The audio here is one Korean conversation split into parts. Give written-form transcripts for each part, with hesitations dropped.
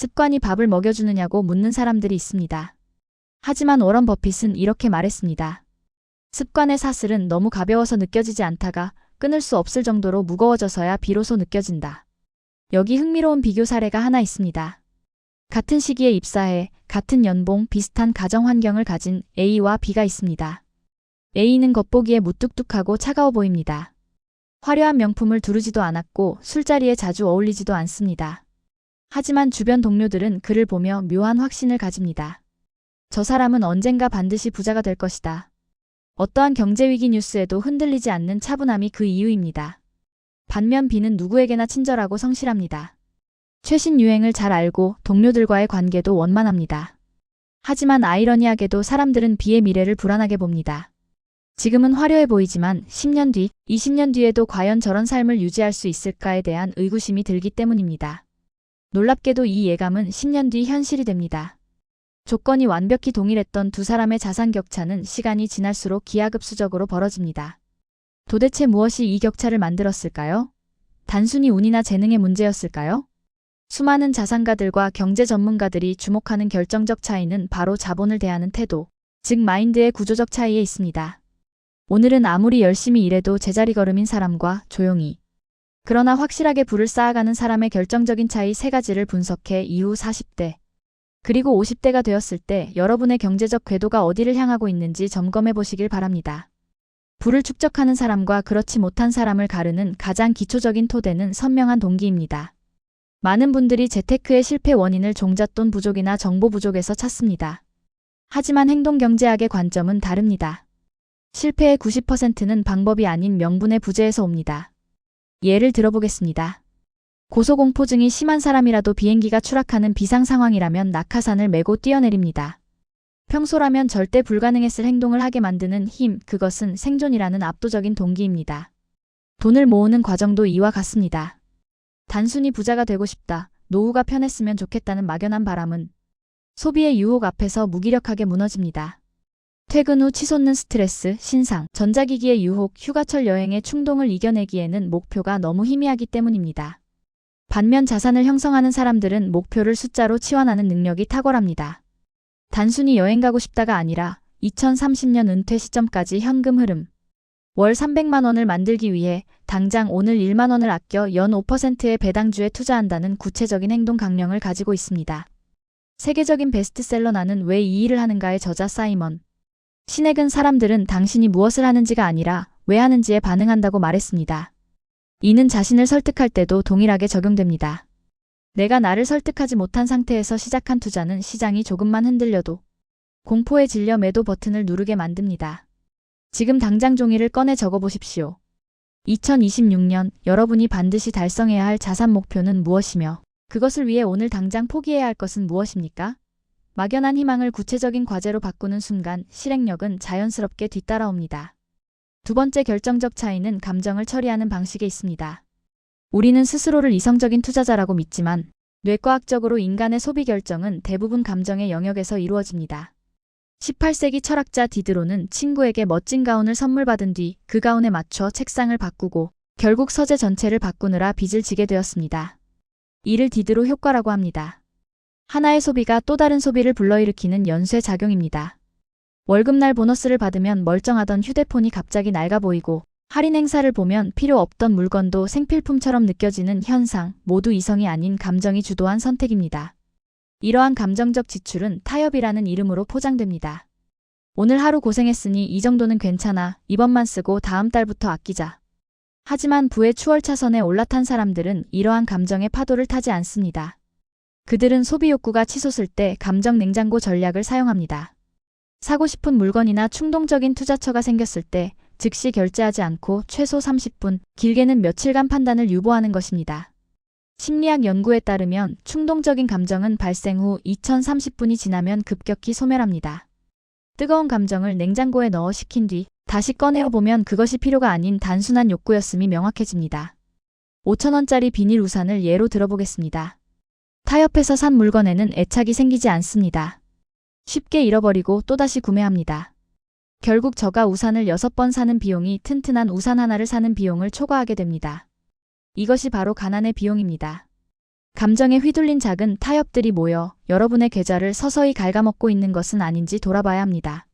습관이 밥을 먹여주느냐고 묻는 사람들이 있습니다. 하지만 워런 버핏은 이렇게 말했습니다. 습관의 사슬은 너무 가벼워서 느껴지지 않다가 끊을 수 없을 정도로 무거워져서야 비로소 느껴진다. 여기 흥미로운 비교 사례가 하나 있습니다. 같은 시기에 입사해 같은 연봉, 비슷한 가정 환경을 가진 A와 B가 있습니다. A는 겉보기에 무뚝뚝하고 차가워 보입니다. 화려한 명품을 두르지도 않았고 술자리에 자주 어울리지도 않습니다. 하지만 주변 동료들은 그를 보며 묘한 확신을 가집니다. 저 사람은 언젠가 반드시 부자가 될 것이다. 어떠한 경제위기 뉴스에도 흔들리지 않는 차분함이 그 이유입니다. 반면 B는 누구에게나 친절하고 성실합니다. 최신 유행을 잘 알고 동료들과의 관계도 원만합니다. 하지만 아이러니하게도 사람들은 B의 미래를 불안하게 봅니다. 지금은 화려해 보이지만 10년 뒤, 20년 뒤에도 과연 저런 삶을 유지할 수 있을까에 대한 의구심이 들기 때문입니다. 놀랍게도 이 예감은 10년 뒤 현실이 됩니다. 조건이 완벽히 동일했던 두 사람의 자산 격차는 시간이 지날수록 기하급수적으로 벌어집니다. 도대체 무엇이 이 격차를 만들었을까요? 단순히 운이나 재능의 문제였을까요? 수많은 자산가들과 경제 전문가들이 주목하는 결정적 차이는 바로 자본을 대하는 태도, 즉 마인드의 구조적 차이에 있습니다. 오늘은 아무리 열심히 일해도 제자리 걸음인 사람과 조용히, 그러나 확실하게 부를 쌓아가는 사람의 결정적인 차이 세 가지를 분석해 이후 40대, 그리고 50대가 되었을 때 여러분의 경제적 궤도가 어디를 향하고 있는지 점검해 보시길 바랍니다. 부를 축적하는 사람과 그렇지 못한 사람을 가르는 가장 기초적인 토대는 선명한 동기입니다. 많은 분들이 재테크의 실패 원인을 종잣돈 부족이나 정보 부족에서 찾습니다. 하지만 행동경제학의 관점은 다릅니다. 실패의 90%는 방법이 아닌 명분의 부재에서 옵니다. 예를 들어보겠습니다. 고소공포증이 심한 사람이라도 비행기가 추락하는 비상 상황이라면 낙하산을 메고 뛰어내립니다. 평소라면 절대 불가능했을 행동을 하게 만드는 힘, 그것은 생존이라는 압도적인 동기입니다. 돈을 모으는 과정도 이와 같습니다. 단순히 부자가 되고 싶다, 노후가 편했으면 좋겠다는 막연한 바람은 소비의 유혹 앞에서 무기력하게 무너집니다. 퇴근 후 치솟는 스트레스, 신상, 전자기기의 유혹, 휴가철 여행의 충동을 이겨내기에는 목표가 너무 희미하기 때문입니다. 반면 자산을 형성하는 사람들은 목표를 숫자로 치환하는 능력이 탁월합니다. 단순히 여행 가고 싶다가 아니라 2030년 은퇴 시점까지 현금 흐름, 월 300만 원을 만들기 위해 당장 오늘 1만 원을 아껴 연 5%의 배당주에 투자한다는 구체적인 행동 강령을 가지고 있습니다. 세계적인 베스트셀러 나는 왜 이 일을 하는가의 저자 사이먼 시넥은 사람들은 당신이 무엇을 하는지가 아니라 왜 하는지에 반응한다고 말했습니다. 이는 자신을 설득할 때도 동일하게 적용됩니다. 내가 나를 설득하지 못한 상태에서 시작한 투자는 시장이 조금만 흔들려도 공포에 질려 매도 버튼을 누르게 만듭니다. 지금 당장 종이를 꺼내 적어보십시오. 2026년 여러분이 반드시 달성해야 할 자산 목표는 무엇이며 그것을 위해 오늘 당장 포기해야 할 것은 무엇입니까? 막연한 희망을 구체적인 과제로 바꾸는 순간 실행력은 자연스럽게 뒤따라옵니다. 두 번째 결정적 차이는 감정을 처리하는 방식에 있습니다. 우리는 스스로를 이성적인 투자자라고 믿지만 뇌과학적으로 인간의 소비 결정은 대부분 감정의 영역에서 이루어집니다. 18세기 철학자 디드로는 친구에게 멋진 가운을 선물 받은 뒤 그 가운에 맞춰 책상을 바꾸고 결국 서재 전체를 바꾸느라 빚을 지게 되었습니다. 이를 디드로 효과라고 합니다. 하나의 소비가 또 다른 소비를 불러일으키는 연쇄 작용입니다. 월급날 보너스를 받으면 멀쩡하던 휴대폰이 갑자기 낡아 보이고 할인 행사를 보면 필요 없던 물건도 생필품처럼 느껴지는 현상, 모두 이성이 아닌 감정이 주도한 선택입니다. 이러한 감정적 지출은 타협이라는 이름으로 포장됩니다. 오늘 하루 고생했으니 이 정도는 괜찮아, 이번만 쓰고 다음 달부터 아끼자. 하지만 부의 추월차선에 올라탄 사람들은 이러한 감정의 파도를 타지 않습니다. 그들은 소비 욕구가 치솟을 때 감정 냉장고 전략을 사용합니다. 사고 싶은 물건이나 충동적인 투자처가 생겼을 때 즉시 결제하지 않고 최소 30분, 길게는 며칠간 판단을 유보하는 것입니다. 심리학 연구에 따르면 충동적인 감정은 발생 후 2030분이 지나면 급격히 소멸합니다. 뜨거운 감정을 냉장고에 넣어 식힌 뒤 다시 꺼내어 보면 그것이 필요가 아닌 단순한 욕구였음이 명확해집니다. 5,000원짜리 비닐 우산을 예로 들어보겠습니다. 타협해서 산 물건에는 애착이 생기지 않습니다. 쉽게 잃어버리고 또다시 구매합니다. 결국 저가 우산을 6번 사는 비용이 튼튼한 우산 하나를 사는 비용을 초과하게 됩니다. 이것이 바로 가난의 비용입니다. 감정에 휘둘린 작은 타협들이 모여 여러분의 계좌를 서서히 갉아먹고 있는 것은 아닌지 돌아봐야 합니다.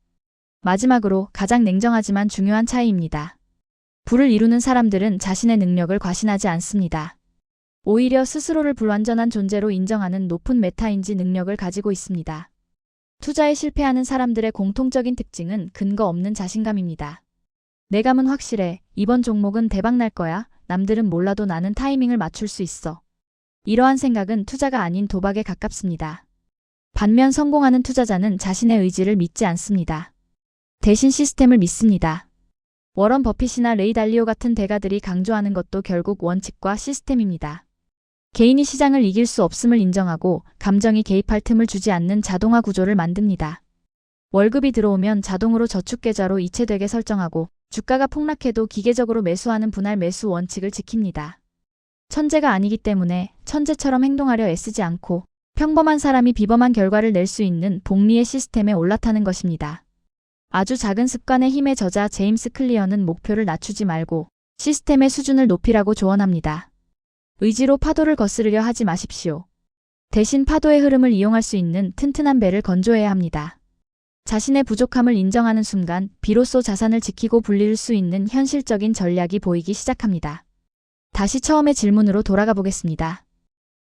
마지막으로 가장 냉정하지만 중요한 차이입니다. 부를 이루는 사람들은 자신의 능력을 과신하지 않습니다. 오히려 스스로를 불완전한 존재로 인정하는 높은 메타인지 능력을 가지고 있습니다. 투자에 실패하는 사람들의 공통적인 특징은 근거 없는 자신감입니다. 내 감은 확실해. 이번 종목은 대박 날 거야. 남들은 몰라도 나는 타이밍을 맞출 수 있어. 이러한 생각은 투자가 아닌 도박에 가깝습니다. 반면 성공하는 투자자는 자신의 의지를 믿지 않습니다. 대신 시스템을 믿습니다. 워런 버핏이나 레이 달리오 같은 대가들이 강조하는 것도 결국 원칙과 시스템입니다. 개인이 시장을 이길 수 없음을 인정하고 감정이 개입할 틈을 주지 않는 자동화 구조를 만듭니다. 월급이 들어오면 자동으로 저축계좌로 이체되게 설정하고 주가가 폭락해도 기계적으로 매수하는 분할 매수 원칙을 지킵니다. 천재가 아니기 때문에 천재처럼 행동하려 애쓰지 않고 평범한 사람이 비범한 결과를 낼 수 있는 복리의 시스템에 올라타는 것입니다. 아주 작은 습관의 힘의 저자 제임스 클리어는 목표를 낮추지 말고 시스템의 수준을 높이라고 조언합니다. 의지로 파도를 거스르려 하지 마십시오. 대신 파도의 흐름을 이용할 수 있는 튼튼한 배를 건조해야 합니다. 자신의 부족함을 인정하는 순간 비로소 자산을 지키고 불릴 수 있는 현실적인 전략이 보이기 시작합니다. 다시 처음의 질문으로 돌아가 보겠습니다.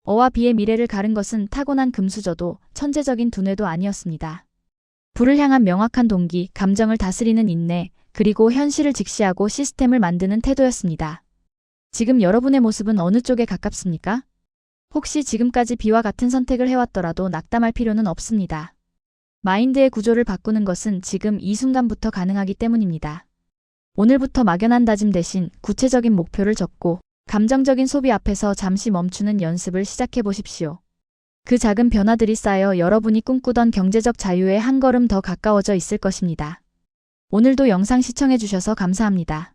어와 비의 미래를 가른 것은 타고난 금수저도 천재적인 두뇌도 아니었습니다. 부를 향한 명확한 동기, 감정을 다스리는 인내, 그리고 현실을 직시하고 시스템을 만드는 태도였습니다. 지금 여러분의 모습은 어느 쪽에 가깝습니까? 혹시 지금까지 비와 같은 선택을 해왔더라도 낙담할 필요는 없습니다. 마인드의 구조를 바꾸는 것은 지금 이 순간부터 가능하기 때문입니다. 오늘부터 막연한 다짐 대신 구체적인 목표를 적고 감정적인 소비 앞에서 잠시 멈추는 연습을 시작해 보십시오. 그 작은 변화들이 쌓여 여러분이 꿈꾸던 경제적 자유에 한 걸음 더 가까워져 있을 것입니다. 오늘도 영상 시청해 주셔서 감사합니다.